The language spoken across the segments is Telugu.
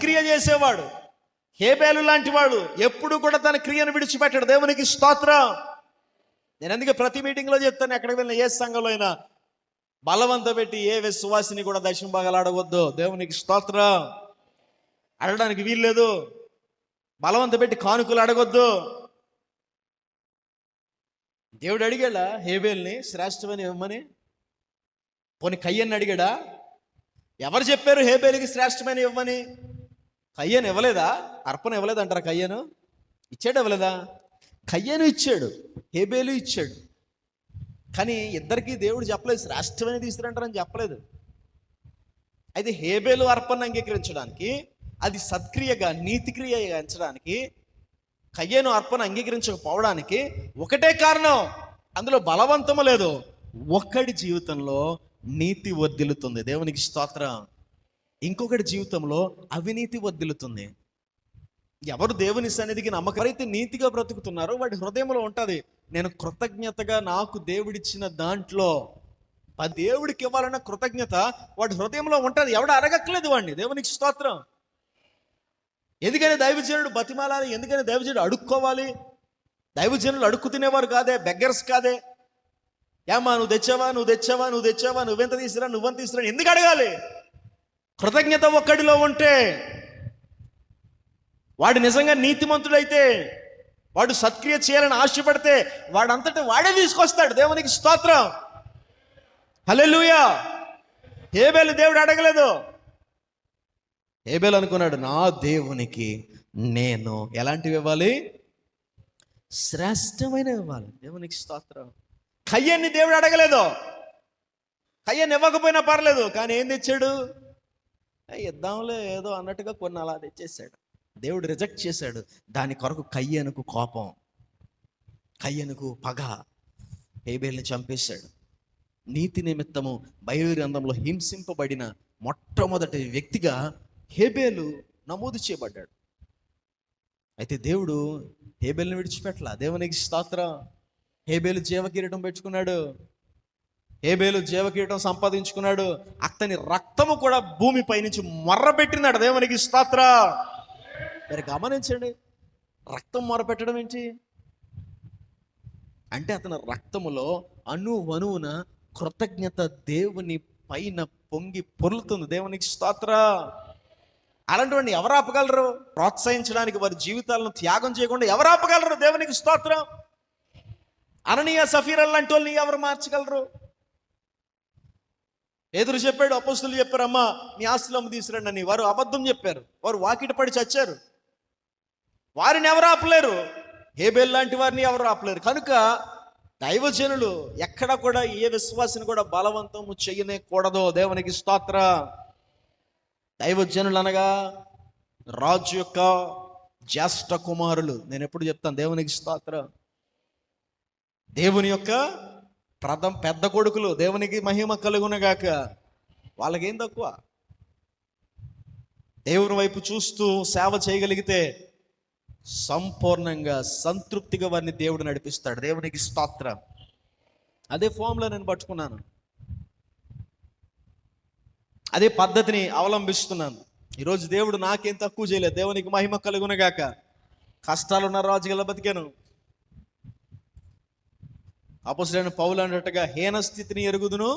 సత్క్రియ చేసేవాడు. హేబేలు లాంటి వాడు ఎప్పుడు కూడా తన క్రియను విడిచిపెట్టాడు. దేవునికి స్తోత్రం. నేను అందుకే ప్రతి మీటింగ్లో చెప్తాను, ఎక్కడికి వెళ్ళిన ఏ సంఘంలో అయినా బలవంత పెట్టి ఏ విశ్వాసిని కూడా దశమ భాగాలు అడగవద్దు. దేవునికి స్తోత్రం. అడగడానికి వీల్లేదు. బలవంత పెట్టి కానుకలు అడగొద్దు. దేవుడు అడిగాడా హేబేల్ని శ్రేష్టమని ఇవ్వమని? పోనీ కయ్యని అడిగాడా? ఎవరు చెప్పారు హేబేలుకి శ్రేష్టమైన ఇవ్వమని? కయ్యను ఇవ్వలేదా? అర్పణ ఇవ్వలేదు అంటారా? కయ్యను ఇచ్చాడు, ఇవ్వలేదా? కయ్యను ఇచ్చాడు, హేబేలు ఇచ్చాడు. కానీ ఇద్దరికీ దేవుడు చెప్పలేదు శ్రేష్టమైన తీసుకురంటారని చెప్పలేదు. అయితే హేబేలు అర్పణ అంగీకరించడానికి, అది సత్క్రియగా నీతిక్రియగా ఎంచడానికి, కయ్యను అర్పణ అంగీకరించకపోవడానికి ఒకటే కారణం. అందులో బలవంతము లేదు. ఒక్కడి జీవితంలో నీతి వర్ధిల్లుతుంది. దేవునికి స్తోత్రం. ఇంకొకటి జీవితంలో అవినీతి వర్ధిల్లుతుంది. ఎవరు దేవుని సన్నిధికి నమ్మకం, ఎవరైతే నీతిగా బ్రతుకుతున్నారో వాడి హృదయంలో ఉంటుంది, నేను కృతజ్ఞతగా నాకు దేవుడిచ్చిన దాంట్లో దేవుడికి ఇవ్వాలన్న కృతజ్ఞత వాడి హృదయంలో ఉంటుంది. ఎవడు అడగట్లేదు వాడిని. దేవునికి స్తోత్రం. ఎందుకని దైవజనుడు బతిమాలాలి? ఎందుకని దైవజనుడు అడుక్కోవాలి? దైవజనులు అడుక్కు తినేవారు కాదే, బెగ్గర్స్ కాదే. ఏమా నువ్వు తెచ్చావా, నువ్వు తెచ్చావా, నువ్వు తెచ్చావా, నువ్వెంత తీసుకురా, నువ్వెంత తీసుకురా, ఎందుకు అడగాలి? కృతజ్ఞత ఒక్కడిలో ఉంటే, వాడు నిజంగా నీతిమంతుడైతే, వాడు సత్క్రియ చేయాలని ఆశపడితే వాడంతటా వాడే తీసుకొస్తాడు. దేవునికి స్తోత్రం. హల్లెలూయా. హేబేలు దేవుడు అడగలేదు. హేబేలు అనుకున్నాడు, నా దేవునికి నేను ఎలాంటివి ఇవ్వాలి? శ్రేష్టమైన ఇవ్వాలి. దేవునికి స్తోత్రం. కయ్యన్ని దేవుడు అడగలేదు. కయ్యన్ని ఇవ్వకపోయినా పర్లేదు, కానీ ఏం తెచ్చాడు? ఇద్దాంలే ఏదో అన్నట్టుగా కొన్ని అలా తెచ్చేసాడు. దేవుడు రిజెక్ట్ చేశాడు. దాని కొరకు కయ్యనుకు కోపం, కయ్యనుకు పగ, హేబేల్ని చంపేశాడు. నీతి నిమిత్తము బైబిలు గ్రంథంలో హింసింపబడిన మొట్టమొదటి వ్యక్తిగా హేబేలు నమోదు చేయబడ్డాడు. అయితే దేవుడు హేబేల్ని విడిచిపెట్టలా. దేవునికి స్తోత్రం. హేబేలు జీవకిరీటం పెట్టుకున్నాడు. హేబేలు జీవకిరీటం సంపాదించుకున్నాడు. అతని రక్తము కూడా భూమిపై నుంచి మొర్రపెట్టినాడు. దేవునికి స్తోత్రం. మరి గమనించండి, రక్తం మొరపెట్టడం ఏంటి అంటే, అతని రక్తములో అణువణువున కృతజ్ఞత దేవుని పైన పొంగి పొర్లుతుంది. దేవునికి స్తోత్రం. అలాంటివన్నీ ఎవరు ఆపగలరు? ప్రోత్సహించడానికి వారి జీవితాలను త్యాగం చేయకుండా ఎవరు ఆపగలరు? దేవునికి స్తోత్రం. అననీయ సఫీరా లాంటి వాళ్ళని ఎవరు మార్చగలరు? ఎదురు చెప్పాడు, అపోస్తులు చెప్పారు, అమ్మా మీ ఆస్తులు అమ్ము తీసుకురండి అని. వారు అబద్ధం చెప్పారు. వారు వాకిట పడి చచ్చారు. వారిని ఎవరు ఆపలేరు. హేబేల్ లాంటి వారిని ఎవరు ఆపలేరు. కనుక దైవజనులు ఎక్కడ కూడా ఏ విశ్వాసిని కూడా బలవంతము చేయనే కూడదు. దేవునికి స్తోత్రం. దైవజనులు అనగా రాజు యొక్క జ్యేష్ఠ కుమారులు. నేను ఎప్పుడు చెప్తాను, దేవునికి స్తోత్రం. దేవుని యొక్క పెద్ద కొడుకులు. దేవునికి మహిమ కలుగునగాక. వాళ్ళకేం తక్కువ? దేవుని వైపు చూస్తూ సేవ చేయగలిగితే సంపూర్ణంగా సంతృప్తిగా వారిని దేవుడు నడిపిస్తాడు. దేవునికి స్తోత్రం. అదే ఫామ్లో నేను పట్టుకున్నాను, అదే పద్ధతిని అవలంబిస్తున్నాను. ఈరోజు దేవుడు నాకేం తక్కువ చేయలేదు. దేవునికి మహిమ కలుగునగాక. కష్టాలు ఉన్న రాజుగల బతికాను. అపోస్తలుడైన పౌలు అన్నట్టుగా హీన స్థితిని ఎరుగుదును,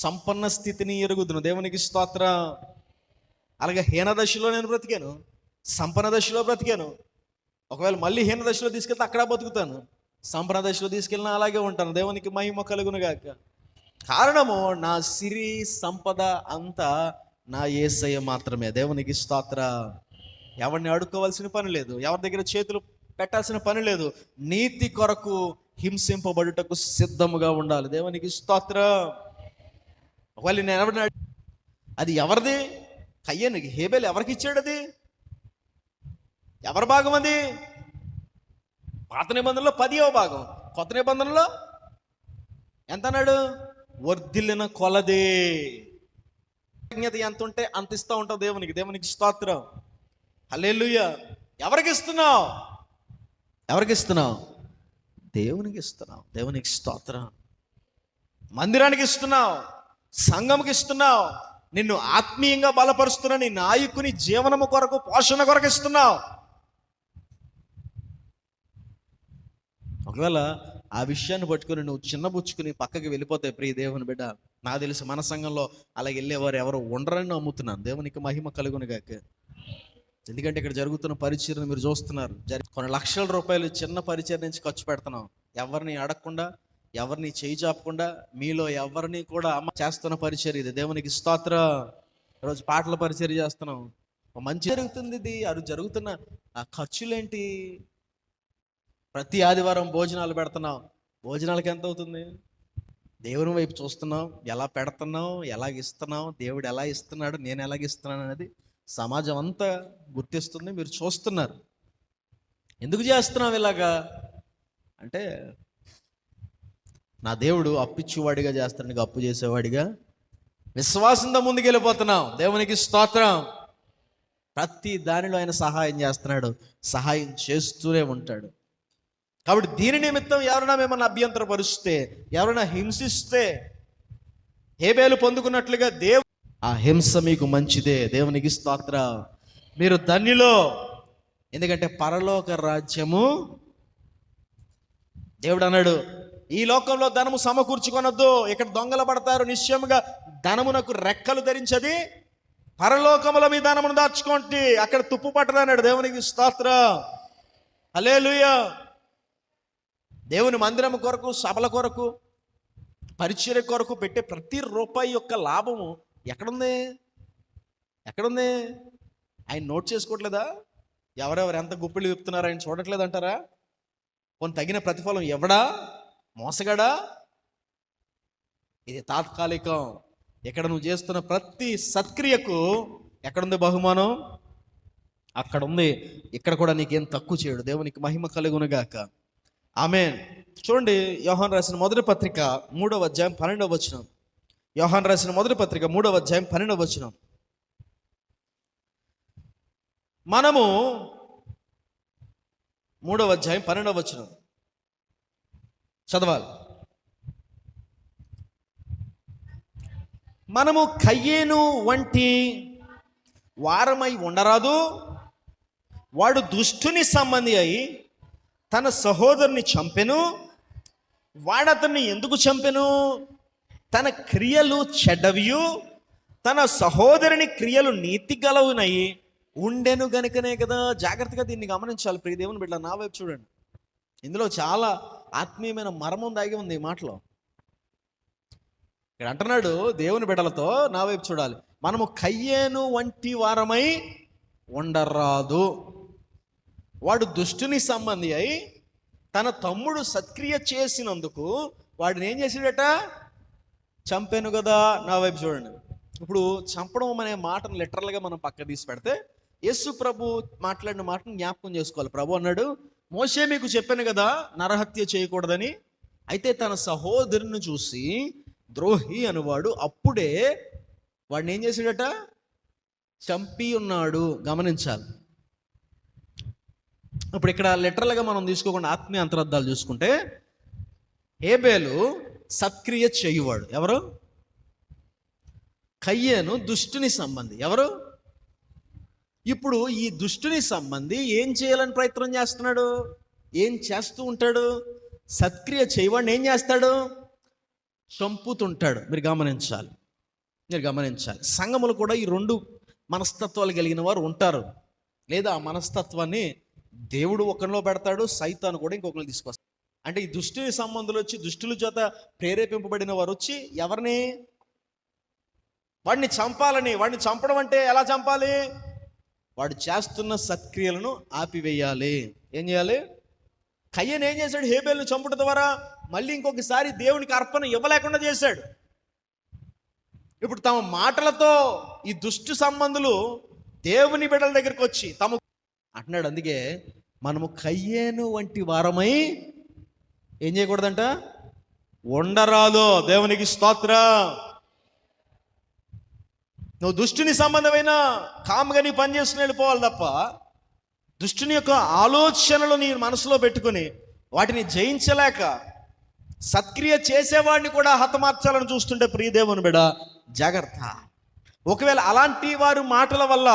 సంపన్న స్థితిని ఎరుగుదును. దేవునికి స్తోత్రం. అలాగే హీన దశలో నేను బ్రతికాను, సంపన్న దశలో బ్రతికాను. ఒకవేళ మళ్ళీ హీన దశలో తీసుకెళ్తే అక్కడ బతుకుతాను, సంపన్న దశలో తీసుకెళ్ళినా అలాగే ఉంటాను. దేవునికి మహిమ కలుగునుగాక. కారణము నా సిరి సంపద అంతా నా యేసయ్య మాత్రమే. దేవునికి స్తోత్రం. ఎవరిని అడుక్కోవాల్సిన పని లేదు, ఎవరి దగ్గర చేతులు పెట్టాల్సిన పని లేదు. నీతి కొరకు హింసింపబడుటకు సిద్ధముగా ఉండాలి. దేవునికి స్తోత్రం. ఒకవేళ నేను ఎవరిని అది ఎవరిది? కయ్యనికి. హేబేలు ఎవరికి ఇచ్చాడు? అది ఎవరి భాగం? అది పాత నిబంధనలో 10వ భాగం, కొత్త నిబంధనలో ఎంత అన్నాడు? వర్ధిల్లిన కొలదే. కృతజ్ఞత ఎంత ఉంటే అంత ఇస్తూ ఉంటావు దేవునికి. దేవునికి స్తోత్రం. హల్లెలూయా. ఎవరికి ఇస్తున్నావు? ఎవరికి ఇస్తున్నావు? దేవునికి ఇస్తున్నావు. దేవునికి స్తోత్రం. మందిరానికి ఇస్తున్నావు, సంఘంకి ఇస్తున్నావు, నిన్ను ఆత్మీయంగా బలపరుస్తున్న నీ నాయకుని జీవనము కొరకు, పోషణ కొరకు ఇస్తున్నావు. ఒకవేళ ఆ విషయాన్ని పట్టుకుని నువ్వు చిన్నబుచ్చుకుని పక్కకి వెళ్ళిపోతే ప్రియ దేవుని బిడ్డ, నాకు తెలిసి మన సంఘంలో అలా వెళ్ళేవారు ఎవరు ఉండరని నమ్ముతున్నాను. దేవునికి మహిమ కలుగును గాక. ఎందుకంటే ఇక్కడ జరుగుతున్న పరిచర్ను మీరు చూస్తున్నారు. కొన్ని లక్షల రూపాయలు చిన్న పరిచర్ నుంచి ఖర్చు పెడుతున్నాం, ఎవరిని అడగకుండా, ఎవరిని చేయి చాపకుండా, మీలో ఎవరిని కూడా అమ్మ చేస్తున్న పరిచర్ ఇది. దేవునికి స్తోత్రం. ఈరోజు పాటల పరిచర్ చేస్తున్నాం, మంచి జరుగుతుంది. ఇది అది జరుగుతున్న ఆ ఖర్చులేంటి? ప్రతి ఆదివారం భోజనాలు పెడుతున్నాం, భోజనాలకి ఎంత అవుతుంది? దేవుని వైపు చూస్తున్నాం, ఎలా పెడుతున్నాం, ఎలాగ ఇస్తున్నాం, దేవుడు ఎలా ఇస్తున్నాడు, నేను ఎలాగ ఇస్తున్నాను అనేది సమాజం అంతా గుర్తిస్తుంది, మీరు చూస్తున్నారు. ఎందుకు చేస్తున్నాం ఇలాగా అంటే, నా దేవుడు అప్పిచ్చేవాడిగా చేస్తానికి అప్పు చేసేవాడిగా విశ్వాసంతో ముందుకెళ్ళిపోతున్నాం. దేవునికి స్తోత్రం. ప్రతి దానిలో ఆయన సహాయం చేస్తున్నాడు, సహాయం చేస్తూనే ఉంటాడు. కాబట్టి దీని నిమిత్తం ఎవరైనా మిమ్మల్ని అభ్యంతరపరుస్తే, ఎవరైనా హింసిస్తే, హేబేలు పొందుకున్నట్లుగా ఆ హింస మీకు మంచిదే. దేవునికి స్తోత్రం. మీరు ధన్యులో, ఎందుకంటే పరలోక రాజ్యము, దేవుడు అన్నాడు, ఈ లోకంలో ధనము సమకూర్చుకొనొద్దు, ఇక్కడ దొంగలు పడతారు, నిశ్చయముగా ధనమునకు రెక్కలు ధరించది, పరలోకములో మీ ధనమును దాచుకోండి, అక్కడ తుప్పు పట్టదు అన్నాడు. దేవునికి స్తోత్రం. హల్లెలూయా. దేవుని మందిరము కొరకు, సభల కొరకు, పరిచర్య కొరకు పెట్టే ప్రతి రూపాయి యొక్క లాభము ఎక్కడుంది? ఎక్కడుంది? ఆయన నోట్ చేసుకోవట్లేదా? ఎవరెవరు ఎంత గుప్పిళ్ళు చెప్తున్నారు ఆయన చూడట్లేదు అంటారా? కొన్ని తగిన ప్రతిఫలం ఎవడా? మోసగాడా? ఇది తాత్కాలికం. ఇక్కడ నువ్వు చేస్తున్న ప్రతి సత్క్రియకు ఎక్కడుంది బహుమానం? అక్కడ ఉంది. ఇక్కడ కూడా నీకేం తక్కువ చేయడు. దేవునికి మహిమ కలుగునుగాక. ఆమేన్. చూడండి, యోహాను రాసిన మొదటి పత్రిక 3వ అధ్యాయం 12వ వచనం. యోహాను రాసిన మొదటి పత్రిక 3వ అధ్యాయం 12వ వచనం. మనము 3వ అధ్యాయం 12వ వచనం చదవాలి. మనము కయ్యేను వంటి వారమై ఉండరాదు. వాడు దుష్టుని సంబంధి అయి తన సహోదరుని చంపెను. వాడతన్ని ఎందుకు చంపెను? తన క్రియలు చెడ్డవియు, తన సహోదరుని క్రియలు నీతి గలవునై ఉండెను గనుకనే కదా. జాగ్రత్తగా దీన్ని గమనించాలి ప్రియ దేవుని బిడ్డ. నా వైపు చూడండి, ఇందులో చాలా ఆత్మీయమైన మర్మం దాగి ఉంది ఈ మాటలో. ఇక్కడ అంటున్నాడు దేవుని బిడ్డలతో, నా వైపు చూడాలి, మనము కయ్యేను వంటి వారమై ఉండరాదు. వాడు దుష్టుని సంబంధి అయి తన తమ్ముడు సత్క్రియ చేసినందుకు వాడిని ఏం చేసాడట? చంపాను కదా. నా వైపు చూడండి. ఇప్పుడు చంపడం అనే మాటను లిటరల్గా మనం పక్క తీసి పెడితే, యేసు ప్రభు మాట్లాడిన మాటను జ్ఞాపకం చేసుకోవాలి. ప్రభు అన్నాడు, మోషే మీకు చెప్పాను కదా నరహత్య చేయకూడదని. అయితే తన సహోదరుని చూసి ద్రోహి అనువాడు అప్పుడే వాడిని ఏం చేసాడట? చంపి ఉన్నాడు. గమనించాలి. ఇప్పుడు ఇక్కడ లిటరల్గా మనం తీసుకోకుండా ఆత్మీయ అంతరార్థాలు చూసుకుంటే, హేబేలు సత్క్రియ చేయువాడు. ఎవరు? కయ్యేను దుష్టుని సంబంధి. ఎవరు? ఇప్పుడు ఈ దుష్టుని సంబంధి ఏం చేయాలని ప్రయత్నం చేస్తున్నాడు? ఏం చేస్తూ ఉంటాడు? సత్క్రియ చేయవాడిని ఏం చేస్తాడు? చంపుతుంటాడు. మీరు గమనించాలి. సంఘములు కూడా ఈ రెండు మనస్తత్వాలు కలిగిన వారు ఉంటారు. లేదా ఆ మనస్తత్వాన్ని దేవుడు ఒకరిలో పెడతాడు, సైతాను కూడా ఇంకొకరిని తీసుకొస్తాడు. అంటే ఈ దుష్టుని సంబంధులు వచ్చి, దుష్టుల చేత ప్రేరేపింపబడిన వారు వచ్చి ఎవరిని? వాడిని చంపాలని. వాడిని చంపడం అంటే ఎలా చంపాలి? వాడు చేస్తున్న సత్క్రియలను ఆపివేయాలి. ఏం చేయాలి? కయ్యను ఏం చేశాడు? హేబేలును చంపడం ద్వారా మళ్ళీ ఇంకొకసారి దేవునికి అర్పణ ఇవ్వలేకుండా చేశాడు. ఇప్పుడు తమ మాటలతో ఈ దుష్టు సంబంధులు దేవుని బిడ్డల దగ్గరికి వచ్చి అంటున్నాడు. అందుకే మనము కయ్యేను వంటి వారమై ఏం చేయకూడదంట? ఉండరాదు. దేవునికి స్తోత్రం. నువ్వు దుష్టుని సంబంధమైన కామ్గా నీ పని చేసుకుని వెళ్ళిపోవాలి తప్ప, దుష్టుని యొక్క ఆలోచనలు నీ మనసులో పెట్టుకుని వాటిని జయించలేక సత్క్రియ చేసేవాడిని కూడా హతమార్చాలని చూస్తుంటే ప్రియ దేవుని బిడ్డ జాగ్రత్త. ఒకవేళ అలాంటి వారి మాటల వల్ల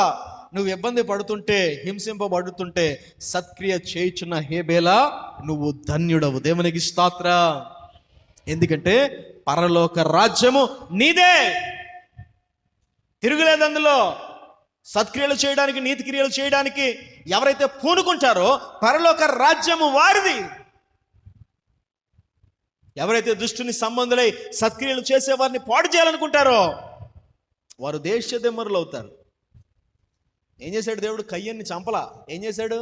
నువ్వు ఇబ్బంది పడుతుంటే, హింసింపబడుతుంటే, సత్క్రియ చేయుచున్న హేబేలా నువ్వు ధన్యుడవు. దేవునికి స్తోత్రం. ఎందుకంటే పరలోక రాజ్యము నీదే, తిరుగులేదు అందులో. సత్క్రియలు చేయడానికి, నీతి క్రియలు చేయడానికి ఎవరైతే పూనుకుంటారో పరలోక రాజ్యము వారిది. ఎవరైతే దుష్టుని సంబంధులై సత్క్రియలు చేసే వారిని పాడు చేయాలనుకుంటారో వారు దేశ దిమ్మరులు అవుతారు. ఏం చేశాడు దేవుడు? కయ్యన్ని చంపలా. ఏం చేశాడు?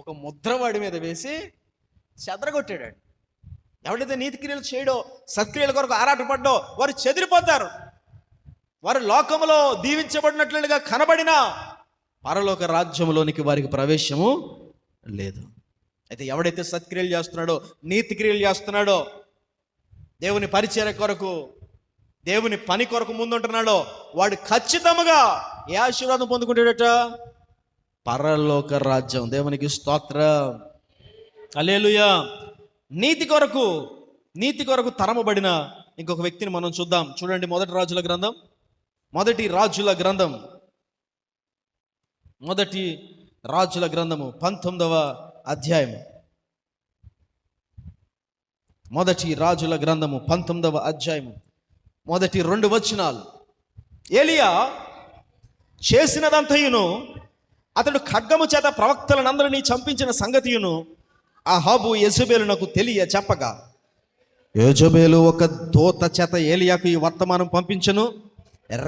ఒక ముద్ర వాడి మీద వేసి చెదరగొట్టాడు. ఎవడైతే నీతి క్రియలు చేయడో, సత్క్రియల కొరకు ఆరాటపడ్డో వారు చెదిరిపోతారు. వారు లోకములో దీవించబడినట్లుగా కనబడినా పరలోక రాజ్యంలోనికి వారికి ప్రవేశము లేదు. అయితే ఎవడైతే సత్క్రియలు చేస్తున్నాడో, నీతి క్రియలు చేస్తున్నాడో, దేవుని పరిచర్య కొరకు, దేవుని పని కొరకు ముందుంటున్నాడో వాడు ఖచ్చితంగా ఏ ఆశీర్వాదం పొందుకుంటాడట? పరలోక రాజ్యం. దేవునికి స్తోత్రం. హల్లెలూయా. నీతి కొరకు తరమబడిన ఇంకొక వ్యక్తిని మనం చూద్దాం. చూడండి, మొదటి రాజుల గ్రంథం 19వ అధ్యాయము. మొదటి రాజుల గ్రంథము 19వ అధ్యాయము మొదటి 2 వచనాలు. ఏలియా చేసినదంతయును, అతడు ఖడ్గము చేత ప్రవక్తలనందరినీ చంపించిన సంగతియును అహాబు యెజెబెలునకు తెలియ చెప్పగా, యెజెబెలు ఒక దూత చేత ఏలియాకు ఈ వర్తమానం పంపించెను,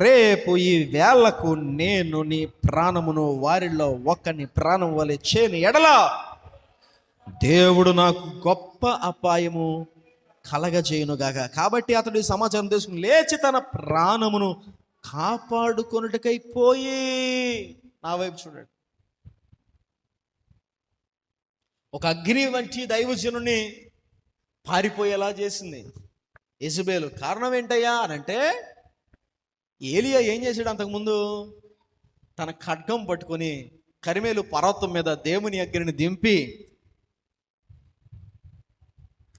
రేపు ఈ వేళకు నేను నీ ప్రాణమును వారిలో ఒకని ప్రాణం వలె చేయని ఎడల దేవుడు నాకు గొప్ప అపాయము కలగజేయునుగాక. కాబట్టి అతడు సమాచారం తీసుకుని లేచి తన ప్రాణమును కాపాడుకొనుటకై పోయి, నా వైపు చూడండి, ఒక అగ్ని వంటి దైవజనుని పారిపోయేలా చేసింది యెజెబెలు. కారణం ఏంటయ్యా అనంటే, ఏలియా ఏం చేశాడు? అంతకుముందు తన ఖడ్గం పట్టుకొని కరిమేలు పర్వతం మీద దేవుని అగ్నిని దింపి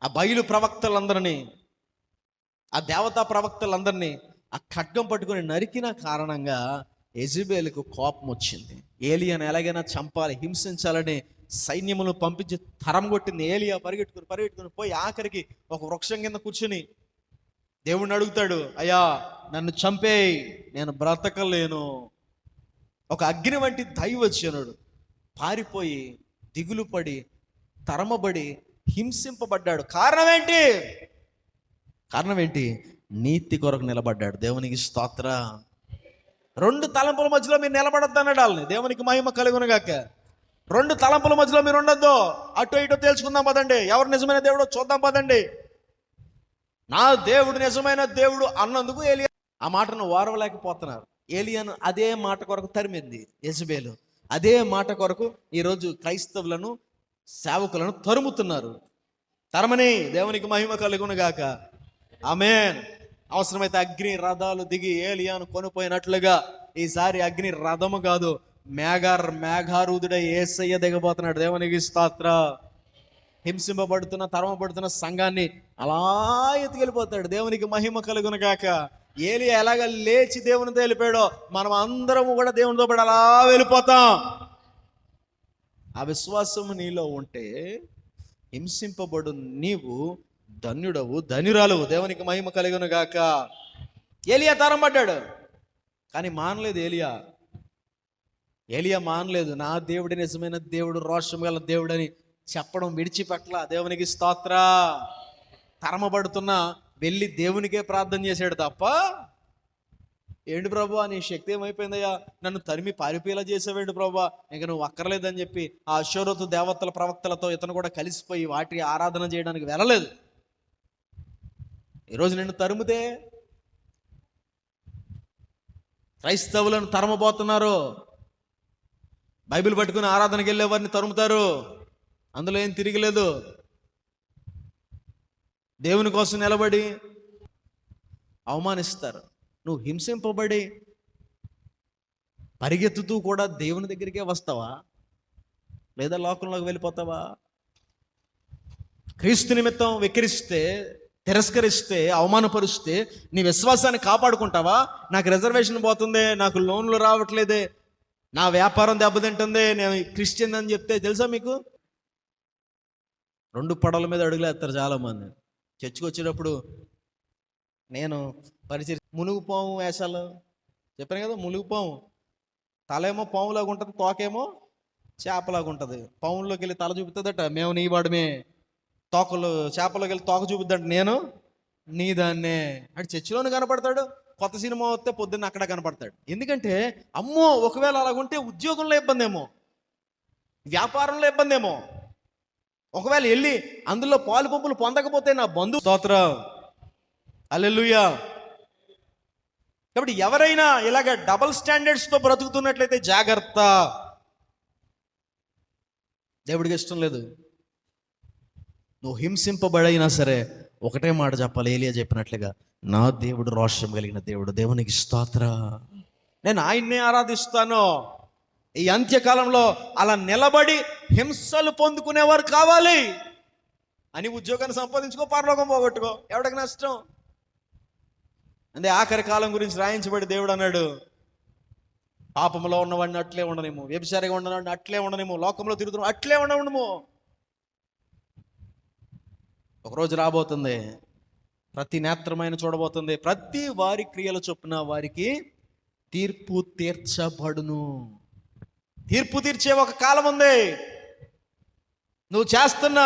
ఆ బయలు ప్రవక్తలందరినీ, ఆ దేవతా ప్రవక్తలందరినీ ఆ ఖడ్గం పట్టుకొని నరికిన కారణంగా యెజెబెలుకు కోపం వచ్చింది. ఏలియాను ఎలాగైనా చంపాలి, హింసించాలని సైన్యములను పంపించి తరం కొట్టింది. ఏలియా పరిగెట్టుకుని పోయి ఆఖరికి ఒక వృక్షం కింద కూర్చుని దేవుణ్ణి అడుగుతాడు, అయ్యా నన్ను చంపేయి, నేను బ్రతకలేను. ఒక అగ్ని వంటి దైవజనుడు పారిపోయి దిగులు పడి తరమబడి హింసింపబడ్డాడు. కారణం ఏంటి? నీతి కొరకు నిలబడ్డాడు. దేవునికి స్తోత్రం. 2 తలంపుల మధ్యలో మీరు నిలబడొద్దు అన్నాడు వాళ్ళని. దేవునికి మహిమ కలుగునుగాక. 2 తలంపుల మధ్యలో మీరు ఉండొద్దు. అటో ఇటో తేల్చుకుందాం పదండి, ఎవరు నిజమైన దేవుడో చూద్దాం పదండి. నా దేవుడు నిజమైన దేవుడు అన్నందుకు ఏలియా ఆ మాటను ఓర్వలేకపోతున్నారు. ఏలియాను అదే మాట కొరకు తరిమింది యెజెబెలు. అదే మాట కొరకు ఈరోజు క్రైస్తవులను, సేవకులను తరుముతున్నారు. తరమని. దేవునికి మహిమ కలుగునుగాక. ఆమేన్. అవసరమైతే అగ్ని రథాలు దిగి ఏలియాను కొనిపోయినట్లుగా ఈసారి అగ్ని రథము కాదు, మేఘారూధుడై యేసయ్య దిగబోతున్నాడు. దేవునికి స్తోత్రం. హింసింపబడుతున్న, తరమబడుతున్న సంఘాన్ని అలా ఎత్తుకెళ్ళిపోతాడు. దేవునికి మహిమ కలుగునుగాక. ఏలియా ఎలాగ లేచి దేవునితో వెళ్ళిపోయాడో మనం అందరము కూడా దేవునితో పాటు అలా వెళ్ళిపోతాం. ఆ విశ్వాసము నీలో ఉంటే హింసింపబడు నీవు ధన్యుడవు, ధన్యురాలువు. దేవునికి మహిమ కలుగునుగాక. ఏలియా తరమబడ్డాడు కానీ మానలేదు. ఏలియా మానలేదు. నా దేవుడి నిజమైన దేవుడు, రోషం గల దేవుడని చెప్పడం విడిచిపెట్ల. దేవునికి స్తోత్రం. తరమబడుతున్నా వెళ్ళి దేవునికే ప్రార్థన చేశాడు తప్ప, ఏంటి ప్రభు నీ శక్తి ఏమైపోయిందయ్యా, నన్ను తరిమి పారిపోయేలా చేసావేంటి ప్రభు, ఇంక నువ్వు అక్కర్లేదని చెప్పి ఆ అశ్వరోతు దేవతల ప్రవక్తలతో ఇతను కూడా కలిసిపోయి వాటి ఆరాధన చేయడానికి వెళ్ళలేదు. ఈరోజు నిన్ను తరుముతే క్రైస్తవులను తరమబోతున్నారు. బైబిల్ పట్టుకుని ఆరాధనకి వెళ్ళే వారిని తరుముతారు. అందులో ఏం తిరిగిలేదు. దేవుని కోసం నిలబడి అవమానిస్తారు. నువ్వు హింసింపబడి పరిగెత్తుతూ కూడా దేవుని దగ్గరికే వస్తావా, లేదా లోకంలోకి వెళ్ళిపోతావా? క్రీస్తు నిమిత్తం వెక్కిరిస్తే తిరస్కరిస్తే, అవమానపరిస్తే నీ విశ్వాసాన్ని కాపాడుకుంటావా? నాకు రిజర్వేషన్ పోతుంది, నాకు లోన్లు రావట్లేదే, నా వ్యాపారం దెబ్బతింటుంది, నేను క్రిస్టియన్ అని చెప్తే తెలుసా మీకు, 2 పడవల మీద అడుగులేస్తారు చాలామంది. చర్చికి వచ్చేటప్పుడు నేను పరిచయం మునుగుపాము వేషాలు చెప్పాను కదా, మునుగుపాము తలేమో పాములాగా ఉంటుంది, తోకేమో చేపలాగా ఉంటుంది. పాముల్లోకి వెళ్ళి తల చూపుతుందట, మేము నీ వాడమే. తోకలు చేపలోకి వెళ్ళి తోక చూపుద్దంట, నేను నీ దాన్నే. అంటే చర్చిలోనే కనపడతాడు, కొత్త సినిమా వస్తే పొద్దున్న అక్కడ కనపడతాడు. ఎందుకంటే అమ్మో ఒకవేళ అలాగుంటే ఉద్యోగంలో ఇబ్బంది ఏమో, వ్యాపారంలో ఇబ్బంది ఏమో, ఒకవేళ వెళ్ళి అందులో పాలు పంపులు పొందకపోతే నా బంధువు. స్తోత్రం, హల్లెలూయా. కాబట్టి ఎవరైనా ఇలాగ డబుల్ స్టాండర్డ్స్తో బ్రతుకుతున్నట్లయితే జాగ్రత్త, దేవుడికి ఇష్టం లేదు. నువ్వు హింసింపబడైనా సరే ఒకటే మాట చెప్పాలి, ఏలియా చెప్పినట్లుగా, నా దేవుడు రోషం కలిగిన దేవుడు, దేవునికి స్తోత్ర, నేను ఆయన్నే ఆరాధిస్తాను. ఈ అంత్యకాలంలో అలా నిలబడి హింసలు పొందుకునేవారు కావాలి. అని ఉద్యోగాన్ని సంపాదించుకో, పరలోకం పోగొట్టుకో, ఎవడికి నష్టం? అంటే ఆఖరి కాలం గురించి రాయించబడి దేవుడు అన్నాడు, పాపంలో ఉన్నవాడిని అట్లే ఉండనేమో, వ్యభిచారిగా ఉన్నవాడిని అట్లే ఉండనేమో, లోకంలో తిరుగుతున్నాం అట్లే ఉండనేమో. ఒకరోజు రాబోతుంది, ప్రతి నేత్రమైన చూడబోతుంది, ప్రతి వారి క్రియల చొప్పున వారికి తీర్పు తీర్చబడును. తీర్పు తీర్చే ఒక కాలం ఉంది. నువ్వు చేస్తున్న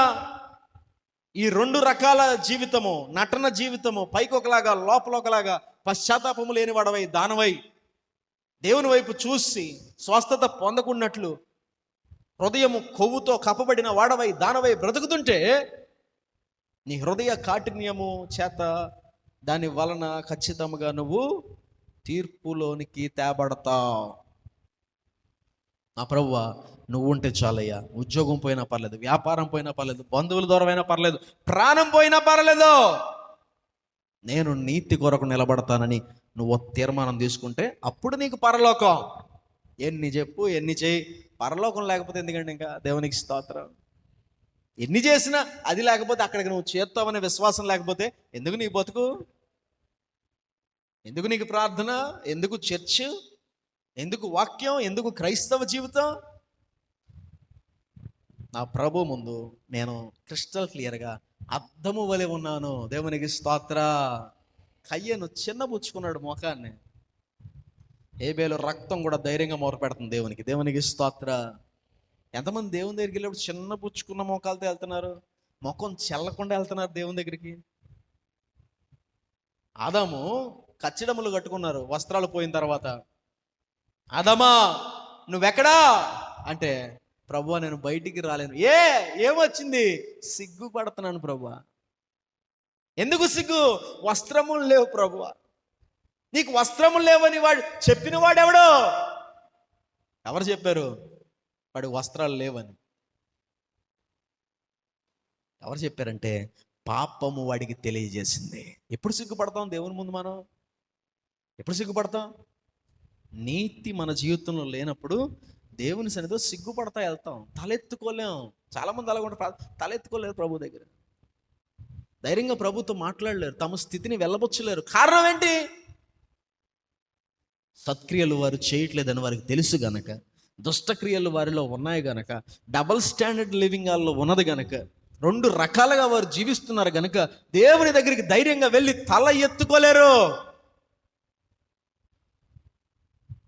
ఈ 2 రకాల జీవితము, నటన జీవితము, పైకి ఒకలాగా లోపల ఒకలాగా, పశ్చాత్తాపము లేని వాడవై దానవై దేవుని వైపు చూసి స్వస్థత పొందకున్నట్లు హృదయము కొవ్వుతో కప్పబడిన వాడవై దానవై బ్రతుకుతుంటే నీ హృదయ కాఠిన్యము చేత దాని వలన ఖచ్చితంగా నువ్వు తీర్పులోనికి తేబడతావు. నా ప్రభువా, నువ్వు ఉంటే చాలయ్యా, ఉద్యోగం పోయినా పర్లేదు, వ్యాపారం పోయినా పర్లేదు, బంధువుల దూరమైనా పర్లేదు, ప్రాణం పోయినా పర్లేదు, నేను నీతి కొరకు నిలబడతానని నువ్వు తీర్మానం తీసుకుంటే అప్పుడు నీకు పరలోకం. ఎన్ని చెప్పు, ఎన్ని చేయి, పరలోకం లేకపోతే ఎందుకంటే ఇంకా దేవునికి స్తోత్రం. ఎన్ని చేసినా అది లేకపోతే, అక్కడికి నువ్వు చేస్తావనే విశ్వాసం లేకపోతే ఎందుకు నీ బతుకు, ఎందుకు నీకు ప్రార్థన, ఎందుకు చర్చ్, ఎందుకు వాక్యం, ఎందుకు క్రైస్తవ జీవితం? నా ప్రభు ముందు నేను క్రిస్టల్ క్లియర్గా అద్దము వలె ఉన్నాను. దేవునికి స్తోత్ర. కయ్యను చిన్నబుచ్చుకున్నాడు ముఖాన్ని, హేబేలు రక్తం కూడా ధైర్యంగా మొరపెడుతుంది దేవునికి. దేవునికి స్తోత్ర. ఎంతమంది దేవుని దగ్గరికి వెళ్ళినప్పుడు చిన్న పుచ్చుకున్న మోకాలతో వెళ్తున్నారు, ముఖం చెల్లకుండా వెళ్తున్నారు దేవుని దగ్గరికి. ఆదాము కచ్చిడములు కట్టుకున్నారు వస్త్రాలు పోయిన తర్వాత. ఆదామా నువ్వెక్కడా అంటే, ప్రభువా నేను బయటికి రాలేను. ఏమొచ్చింది? సిగ్గుపడుతున్నాను ప్రభువా. ఎందుకు సిగ్గు? వస్త్రములు లేవు ప్రభువా. నీకు వస్త్రములు లేవని వాడు చెప్పిన వాడెవడో? ఎవరు చెప్పారు వాడి వస్త్రాలు లేవని? ఎవరు చెప్పారంటే పాపము వాడికి తెలియజేసింది. ఎప్పుడు సిగ్గుపడతాం దేవుని ముందు? మనం ఎప్పుడు సిగ్గుపడతాం? నీతి మన జీవితంలో లేనప్పుడు దేవుని సన్నిధిలో సిగ్గుపడతా వెళ్తాం, తలెత్తుకోలేం. చాలామంది అలా ఉంటారు, తలెత్తుకోలేరు ప్రభు దగ్గర, ధైర్యంగా ప్రభుతో మాట్లాడలేరు, తమ స్థితిని వెళ్ళబొచ్చలేరు. కారణం ఏంటి? సత్క్రియలు వారు చేయట్లేదని వారికి తెలుసు గనక, దుష్టక్రియలు వారిలో ఉన్నాయి గనక, డబల్ స్టాండర్డ్ లివింగ్ వాళ్ళలో ఉన్నది గనక, 2 రకాలుగా వారు జీవిస్తున్నారు గనక దేవుని దగ్గరికి ధైర్యంగా వెళ్ళి తల ఎత్తుకోలేరు.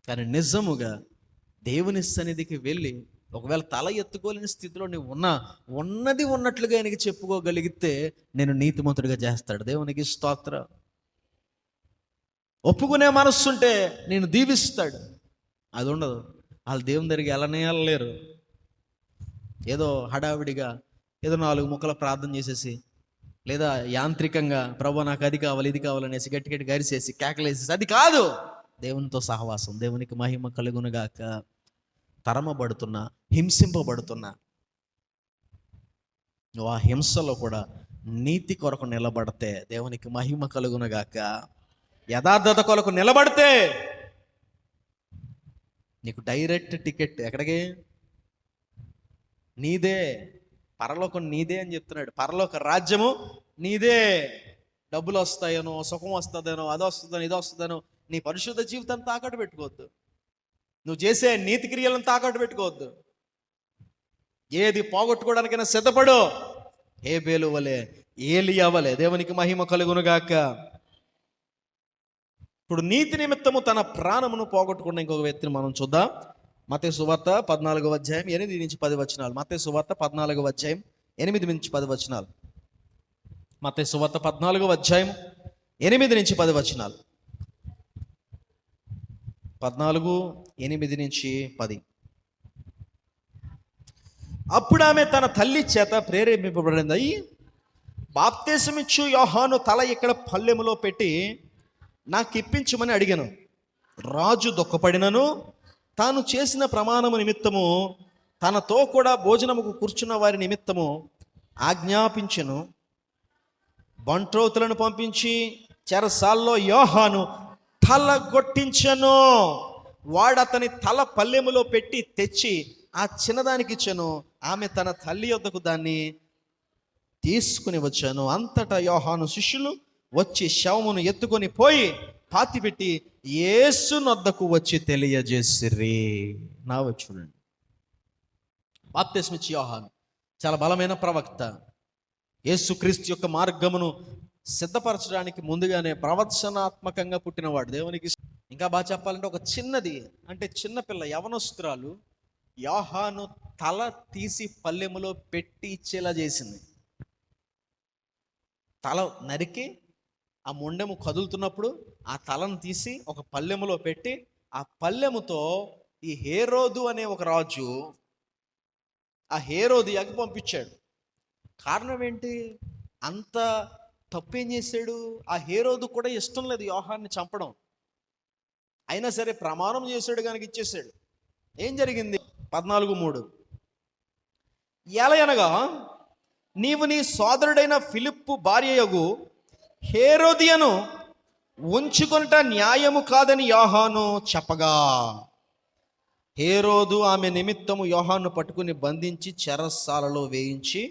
కానీ నిజముగా దేవుని సన్నిధికి వెళ్ళి ఒకవేళ తల ఎత్తుకోలేని స్థితిలో నువ్వు ఉన్నది ఉన్నట్లుగా ఆయనకి చెప్పుకోగలిగితే నేను నీతిమంతుడిగా చేస్తాడు. దేవునికి స్తోత్రం. ఒప్పుకునే మనస్సు ఉంటే నేను దీవిస్తాడు. అది ఉండదు. వాళ్ళు దేవుని దగ్గరికి వెళ్ళలేరు. ఏదో హడావిడిగా ఏదో 4 ముక్కల ప్రార్థన చేసేసి, లేదా యాంత్రికంగా ప్రభు నాకు అది కావాలి ఇది కావాలనేసి గట్టి గట్టి గరిసేసి కేకలేసేసి, అది కాదు దేవునితో సహవాసం. దేవునికి మహిమ కలుగునుగాక. తరమబడుతున్నా, హింసింపబడుతున్నా, నువ్వు ఆ హింసలో కూడా నీతి కొరకు నిలబడితే దేవునికి మహిమ కలుగునుగాక. యథార్థత కొరకు నిలబడితే నీకు డైరెక్ట్ టికెట్ ఎక్కడికి? నీదే. పరలోకం నీదే అని చెప్తున్నాడు. పరలోక రాజ్యము నీదే. డబ్బులు వస్తాయనో, సుఖం వస్తుందనో, అది వస్తుందనో, ఇది వస్తుందనో నీ పరిశుద్ధ జీవితాన్ని తాకట్టు పెట్టుకోవద్దు. నువ్వు చేసే నీతి క్రియలను తాకట్టు పెట్టుకోవద్దు. ఏది పోగొట్టుకోవడానికైనా సిద్ధపడు. హేబేలు వలె, ఏలియా వలె. దేవునికి మహిమ కలుగునుగాక. ఇప్పుడు నీతి నిమిత్తము తన ప్రాణమును పోగొట్టుకున్న ఇంకొక వ్యక్తిని మనం చూద్దాం. మత్తయి సువార్త 14వ అధ్యాయం 8 నుంచి 10 వచనాలు. మత్తయి సువార్త 14వ అధ్యాయం 8 నుంచి 10 వచనాలు. మత్తయి సువార్త 14వ అధ్యాయం 8 నుంచి 10 వచనాలు. 14:8 నుంచి 10. అప్పుడు ఆమె తన తల్లి చేత ప్రేరేపింపబడింది. బాప్తిసమిచ్చు యోహాను తల ఇక్కడ పల్లెములో పెట్టి నాకు ఇప్పించమని అడిగాను. రాజు దుఃఖపడినను తాను చేసిన ప్రమాణము నిమిత్తము తనతో కూడా భోజనముకు కూర్చున్న వారి నిమిత్తము ఆజ్ఞాపించెను. బంట్రోతులను పంపించి చెరసాల్లో యోహాను తల కొట్టించెను. వాడు అతని తల పల్లెములో పెట్టి తెచ్చి ఆ చిన్నదానికి ఇచ్చెను. ఆమె తన తల్లి యొద్దకు దాన్ని తీసుకుని వచ్చాను. అంతటా యోహాను శిష్యులు వచ్చి శవమును ఎత్తుకొని పోయి పాతిపెట్టి యేసు నొద్దకు వచ్చి తెలియజేసిరి. నా చూడండి, బాప్తిస్మిచ్చి యోహాను చాలా బలమైన ప్రవక్త. యేసుక్రీస్తు యొక్క మార్గమును సిద్ధపరచడానికి ముందుగానే ప్రవచనాత్మకంగా పుట్టినవాడు. దేవునికి ఇంకా బాగా చెప్పాలంటే ఒక చిన్నది అంటే చిన్నపిల్ల యవనస్తురాలు యోహాను తల తీసి పల్లెములో పెట్టి ఇచ్చేలా చేసింది. తల నరికి ఆ మొండెము కదులుతున్నప్పుడు ఆ తలను తీసి ఒక పల్లెములో పెట్టి ఆ పల్లెముతో ఈ హేరోదు అనే ఒక రాజు ఆ హేరోదియాకి పంపించాడు. కారణం ఏంటి? అంత తప్పేం చేశాడు? ఆ హేరోదు కూడా ఇష్టం లేదు యోహాన్ని చంపడం. అయినా సరే ప్రమాణం చేశాడు కనుక ఇచ్చేసాడు. ఏం జరిగింది? 14:3. ఎలయనగా నీవు నీ సోదరుడైన ఫిలిప్పు భార్యయగు హేరోదియను ఉంచుకొనుట న్యాయము కాదని యోహాను చెప్పగా హేరోదు ఆమె నిమిత్తము యోహాను పట్టుకుని బంధించి చెరసాలలో వేయించి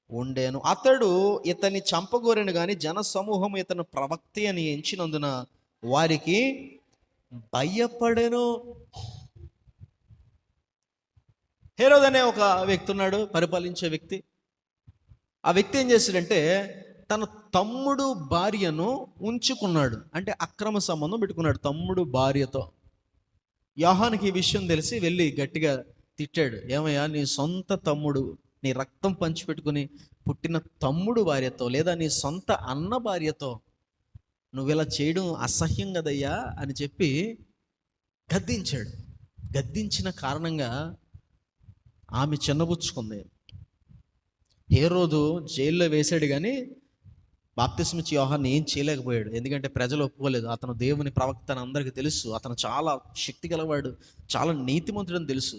ఉండేను. అతడు ఇతన్ని చంపగోరెను గాని జనసమూహం ఇతను ప్రవక్త అని ఎంచినందున వారికి భయపడెను. హేరోదు అనే ఒక వ్యక్తి ఉన్నాడు, పరిపాలించే వ్యక్తి. ఆ వ్యక్తి ఏం చేశాడంటే తన తమ్ముడు భార్యను ఉంచుకున్నాడు. అంటే అక్రమ సంబంధం పెట్టుకున్నాడు తమ్ముడు భార్యతో. యోహానుకి ఈ విషయం తెలిసి వెళ్ళి గట్టిగా తిట్టాడు. ఏమయ్యా, నీ సొంత తమ్ముడు, నీ రక్తం పంచిపెట్టుకుని పుట్టిన తమ్ముడు భార్యతో లేదా నీ సొంత అన్న భార్యతో నువ్వు ఇలా చేయడం అసహ్యం కదయ్యా అని చెప్పి గద్దించాడు. గద్దించిన కారణంగా ఆమె చిన్నబుచ్చుకుంది. హేరోదు జైల్లో వేశాడు కానీ బాప్తిస్మిచ్చి యోహాన్ని ఏం చేయలేకపోయాడు. ఎందుకంటే ప్రజలు ఒప్పుకోలేదు. అతను దేవుని ప్రవక్త అని అందరికీ తెలుసు. అతను చాలా శక్తి గలవాడు, చాలా నీతిమంతుడని తెలుసు.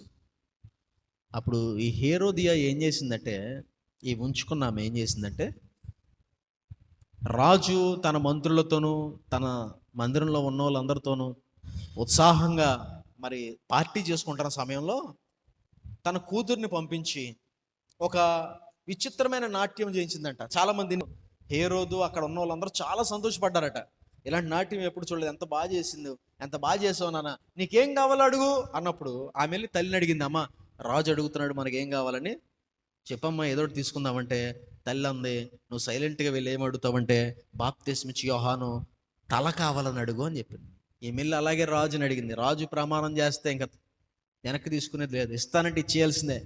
అప్పుడు ఈ హేరోదియా ఏం చేసిందంటే, ఈ ఉంచుకున్న ఆమె ఏం చేసిందంటే, రాజు తన మంత్రులతోనూ తన మందిరంలో ఉన్న వాళ్ళందరితోనూ ఉత్సాహంగా మరి పార్టీ చేసుకుంటున్న సమయంలో తన కూతుర్ని పంపించి ఒక విచిత్రమైన నాట్యం చేయించిందంట. చాలామందిని హేరోదు అక్కడ ఉన్న వాళ్ళందరూ చాలా సంతోషపడ్డారట. ఇలాంటి నాట్యం ఎప్పుడు చూడలేదు, ఎంత బాగా చేసింది, ఎంత బాగా చేసావు నాన్న, నీకేం కావాలో అడుగు అన్నప్పుడు ఆమె వెళ్ళి తల్లిని అడిగింది. అమ్మ, రాజు అడుగుతున్నాడు మనకేం కావాలని, చెప్పమ్మా ఏదో ఒకటి తీసుకుందామంటే తల్లి అంది, నువ్వు సైలెంట్గా వెళ్ళి ఏం అడుగుతావంటే బాప్తిస్మిచ్చి యోహాను తల కావాలని అడుగు అని చెప్పింది. ఈ మిల్లు అలాగే రాజుని అడిగింది. రాజు ప్రమాణం చేస్తే ఇంకా వెనక్కి తీసుకునేది లేదు, ఇస్తానంటే ఇచ్చేయాల్సిందే.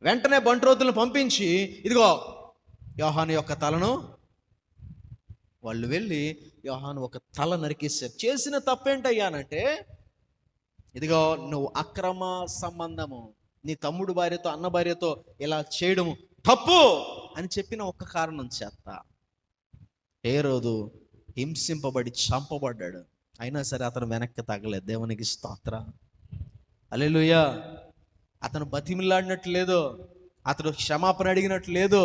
వెంటనే బంట్రోతులను పంపించి ఇదిగో యోహాను యొక్క తలను, వాళ్ళు వెళ్ళి యోహాను ఒక తల నరికేశారు. చేసిన తప్పేంటయ్యానంటే, ఇదిగో నువ్వు అక్రమ సంబంధము, నీ తమ్ముడు భార్యతో అన్న భార్యతో ఇలా చేయడము తప్పు అని చెప్పిన ఒక్క కారణం చేత హేరోదు హింసింపబడి చంపబడ్డాడు. అయినా సరే అతను వెనక్కి తగ్గలేదు. దేవునికి స్తోత్ర, హల్లెలూయా. అతను బతిమిలాడినట్టు లేదు, అతడు క్షమాపణ అడిగినట్టు లేదు.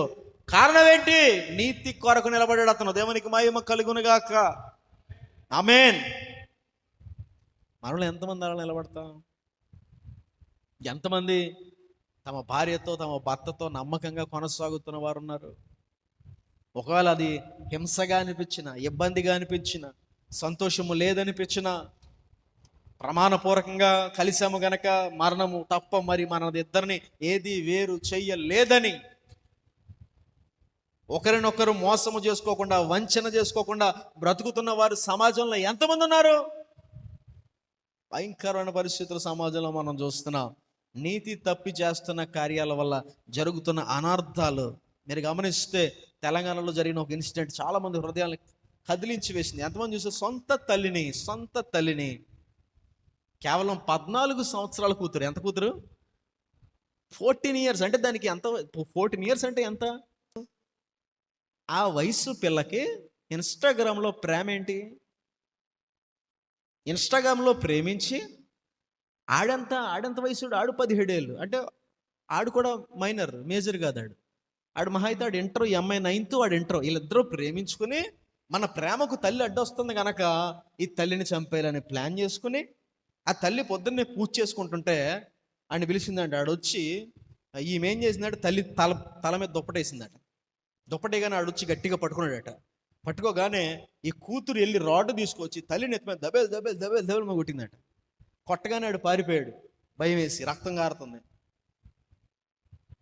కారణం ఏంటి? నీతి కొరకు నిలబడ్డాడు అతను. దేవునికి మహిమ కలుగునుగాక. ఆమేన్. మనలో ఎంతమంది అలా నిలబడతాం? ఎంతమంది తమ భార్యతో తమ భర్తతో నమ్మకంగా కొనసాగుతున్న వారు ఉన్నారు? ఒకవేళ అది హింసగా అనిపించిన, ఇబ్బందిగా అనిపించిన, సంతోషము లేదనిపించిన, ప్రమాణపూర్వకంగా కలిసాము గనక మరణము తప్ప మరి మనదిద్దరిని ఏది వేరు చెయ్యలేదని ఒకరినొకరు మోసము చేసుకోకుండా, వంచన చేసుకోకుండా బ్రతుకుతున్న వారు సమాజంలో ఎంతమంది ఉన్నారు? భయంకరమైన పరిస్థితులు సమాజంలో మనం చూస్తున్నాం. నీతి తప్పి చేస్తున్న కార్యాల వల్ల జరుగుతున్న అనార్థాలు మీరు గమనిస్తే తెలంగాణలో జరిగిన ఒక ఇన్సిడెంట్ చాలా మంది హృదయాలను కదిలించి వేసింది. ఎంతమంది చూస్తే సొంత తల్లిని కేవలం 14 సంవత్సరాల కూతురు, ఎంత కూతురు? 14 years. అంటే దానికి ఎంత? 14 years అంటే ఎంత? ఆ వయసు పిల్లకి ఇన్స్టాగ్రామ్లో ప్రేమ ఏంటి? ఇన్స్టాగ్రామ్లో ప్రేమించి ఆడంత వయసు, ఆడు 17 ఏళ్ళు. అంటే ఆడు కూడా మైనర్, మేజర్ కాదు. ఆడు మహా అయితే ఆడు ఇంటర్, ఈ అమ్మాయి 9th, వాడు ఇంటర్. వీళ్ళిద్దరూ ప్రేమించుకుని మన ప్రేమకు తల్లి అడ్డొస్తుంది కనుక ఈ తల్లిని చంపేయాలని ప్లాన్ చేసుకుని ఆ తల్లి పొద్దున్నే పూజ చేసుకుంటుంటే ఆయన పిలిచిందంట. ఆడొచ్చి ఈమెం చేసిందంటే తల్లి తల మీద దుప్పటేసిందట. దుప్పటేగానే ఆడొచ్చి గట్టిగా పట్టుకున్నాడట. పట్టుకోగానే ఈ కూతురు వెళ్ళి రాడ్ తీసుకొచ్చి తల్లిని ఎత్తి మీద దబేలు కొట్టిందట. కొట్టగానే ఆడు పారిపోయాడు భయం వేసి, రక్తం కారుతుంది.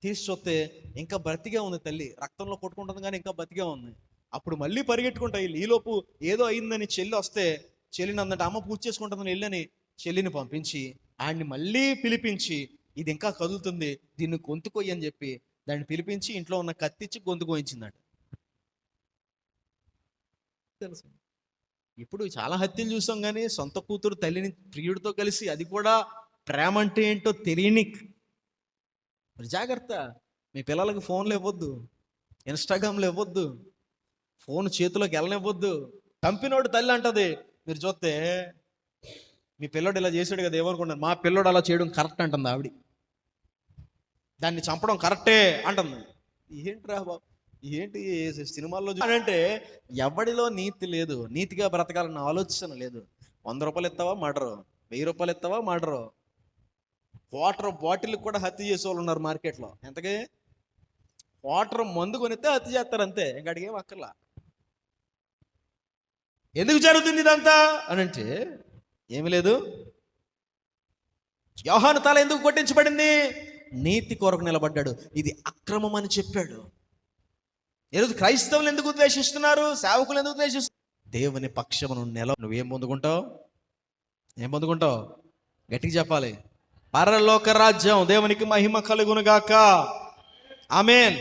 తీసి చూస్తే ఇంకా బ్రతికే ఉంది తల్లి, రక్తంలో కొట్టుకుంటుంది కానీ ఇంకా బ్రతికే ఉంది. అప్పుడు మళ్ళీ పరిగెట్టుకుంటా వీళ్ళు. ఈలోపు ఏదో అయిందని చెల్లి వస్తే చెల్లిని అందట అమ్మ పూజ చేసుకుంటుందని వెళ్ళని చెల్లిని పంపించి ఆయన్ని మళ్ళీ పిలిపించి ఇది ఇంకా కదులుతుంది, దీన్ని గొంతుకొయ్యి అని చెప్పి దాన్ని పిలిపించి ఇంట్లో ఉన్న కత్తిచ్చి గొంతు కోయించిందట. తెలుసు, ఇప్పుడు చాలా హత్యలు చూసాం కానీ సొంత కూతురు తల్లిని ప్రియుడితో కలిసి, అది కూడా ప్రేమ అంటే ఏంటో తెలియని. జాగ్రత్త, మీ పిల్లలకి ఫోన్లు ఇవ్వద్దు, ఇన్స్టాగ్రామ్లు ఇవ్వద్దు, ఫోన్ చేతిలోకి వెళ్ళనివ్వద్దు. చంపినోడు తల్లి అంటది. మీరు చూస్తే మీ పిల్లోడు ఇలా చేసాడు కదా, ఏమనుకుంటారు? మా పిల్లోడు అలా చేయడం కరెక్ట్ అంటుంది ఆవిడ. దాన్ని చంపడం కరెక్టే అంటుంది. ఏంట్రా బాబు, ఏంటి సినిమాల్లో అంటే ఎవడిలో నీతి లేదు, నీతిగా బ్రతకాలన్న ఆలోచన లేదు. 100 రూపాయలు ఇస్తావా మర్డరు, 1000 రూపాయలు ఇస్తావా మర్డరు. వాటర్ బాటిల్ కూడా హత్య చేసే వాళ్ళు ఉన్నారు మార్కెట్లో. ఎంతకే? వాటర్ మందు కొనిస్తే హత్య చేస్తారు అంతే, ఇంకా అడిగేం అక్కర్లా. ఎందుకు జరుగుతుంది ఇదంతా అని అంటే ఏమి లేదు. యోహాను తల ఎందుకు కొట్టించబడింది? నీతి కొరకు నిలబడ్డాడు. ఇది అక్రమం అని చెప్పాడు. ఈరోజు క్రైస్తవులు ఎందుకు ద్వేషిస్తున్నారు? సేవకులు ఎందుకు ద్వేషిస్తున్నారు? దేవుని పక్షమును నువ్వేం పొందుకుంటావు? ఏం పొందుకుంటావు? గట్టిగా చెప్పాలి. పరలోక రాజ్యం. దేవునికి మహిమ కలుగునుగాక. ఆమేన్.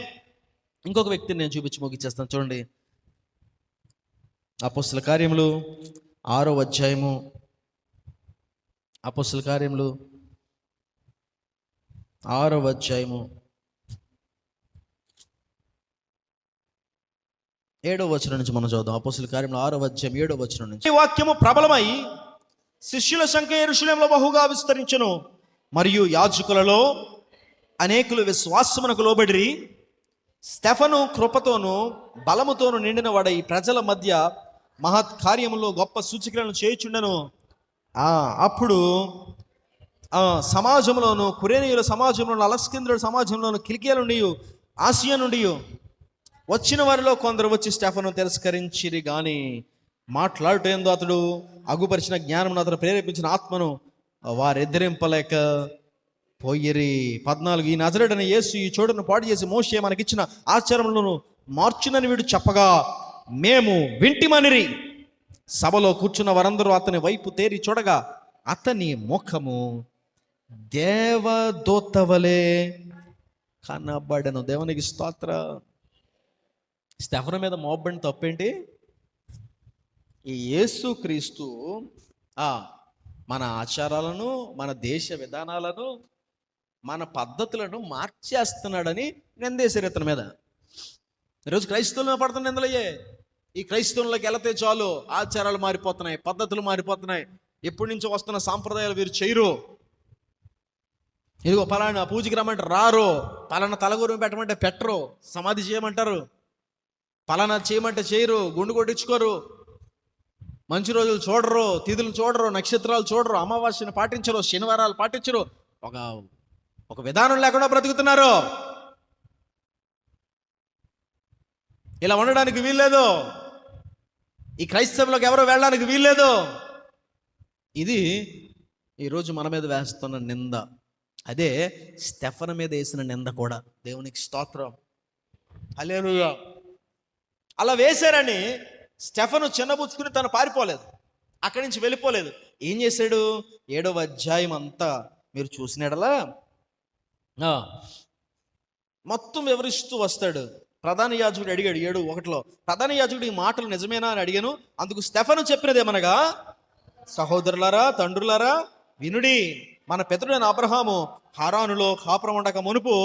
ఇంకొక వ్యక్తిని నేను చూపించి ముగిచ్చేస్తాను. చూడండి, అపోస్తల కార్యములు 6వ అధ్యాయము. అపోస్తల కార్యములు 6వ అధ్యాయము 7వ వచనం నుంచి మనం చదువుదాం. అపోస్తల కార్యములు 6వ అధ్యాయం 7వ వచనం నుంచి. ఈ వాక్యము ప్రబలమై శిష్యుల సంఖ్య యెరూషలేములో బహుగా విస్తరించెను. మరియు యాజకులలో అనేకులు విశ్వాసమునకు లోబడిరి. స్టెఫను కృపతోను బలముతోను నిండిన వాడై ప్రజల మధ్య మహత్ కార్యములో గొప్ప సూచక్రియలను చేయుచుండెను. అప్పుడు సమాజంలోను, కురేనీయుల సమాజంలోను, అలెగ్జాంద్రియ సమాజంలోను, కిలికియా నుండి, ఆసియా నుండి వచ్చిన వారిలో కొందరు వచ్చి స్టెఫను తిరస్కరించిరి గాని మాట్లాడుటేందో అతడు అగుపరిచిన జ్ఞానమును, అతను ప్రేరేపించిన ఆత్మను వారెదిరింపలేక పోయిరి. 14. ఈ నజరేయుడైన యేసు ఈ చోటును పాడు చేసి మోషే మనకిచ్చిన ఆచారములను మార్చునని వీడు చెప్పగా మేము వింటిమనిరి. సభలో కూర్చున్న వారందరూ అతని వైపు తేరి చూడగా అతని ముఖము దేవదూతవలే కనబడెను. దేవునికి స్తోత్ర. స్టెఫను మీద మోపబడిన తప్పేంటి? ఈ యేసు క్రీస్తు మన ఆచారాలను, మన దేశ విధానాలను, మన పద్ధతులను మార్చేస్తున్నాడని నిందేశారు ఇతని మీద. ఈరోజు క్రైస్తవులను పడుతున్న నిందలయ్యే. ఈ క్రైస్తవులకి వెళితే చాలు ఆచారాలు మారిపోతున్నాయి, పద్ధతులు మారిపోతున్నాయి, ఎప్పటి నుంచో వస్తున్న సాంప్రదాయాలు వీరు చేయరు. ఇదిగో పలానా పూజకి రమ్మంటే రారు, పలానా తలగూరు పెట్టమంటే పెట్టరు, సమాధి చేయమంటారు, పలానా చేయమంటే చేయరు, గుండు కొట్టించుకోరు, మంచి రోజులు చూడరు, తిథులు చూడరు, నక్షత్రాలు చూడరు, అమావాస్యను పాటించరు, శనివారాలు పాటించరు. ఒక విధానం లేకుండా బ్రతుకుతున్నారు. ఇలా ఉండడానికి వీల్లేదు. ఈ క్రైస్తవంలోకి ఎవరో వెళ్ళడానికి వీల్లేదు. ఇది ఈరోజు మన మీద వేస్తున్న నింద. అదే స్టెఫను మీద వేసిన నింద కూడా. దేవునికి స్తోత్రం, హల్లెలూయా. అలా వేశారని స్టెఫను చిన్నబుచ్చుకుని తను పారిపోలేదు, అక్కడి నుంచి వెళ్ళిపోలేదు. ఏం చేశాడు? 7వ అధ్యాయం అంతా మీరు చూసినట్లా మొత్తం వివరిస్తూ వస్తాడు. ప్రధాన యాజకుడు అడిగాడు 7:1 ప్రధాన యాజకుడు ఈ మాటలు నిజమేనా అని అడిగాను. అందుకు స్టెఫను చెప్పినదేమనగా, సహోదరులారా, తండ్రులారా, వినుడి. మన పితరుడైన అబ్రహాము హారానులో కాపురం ఉండక మునుపు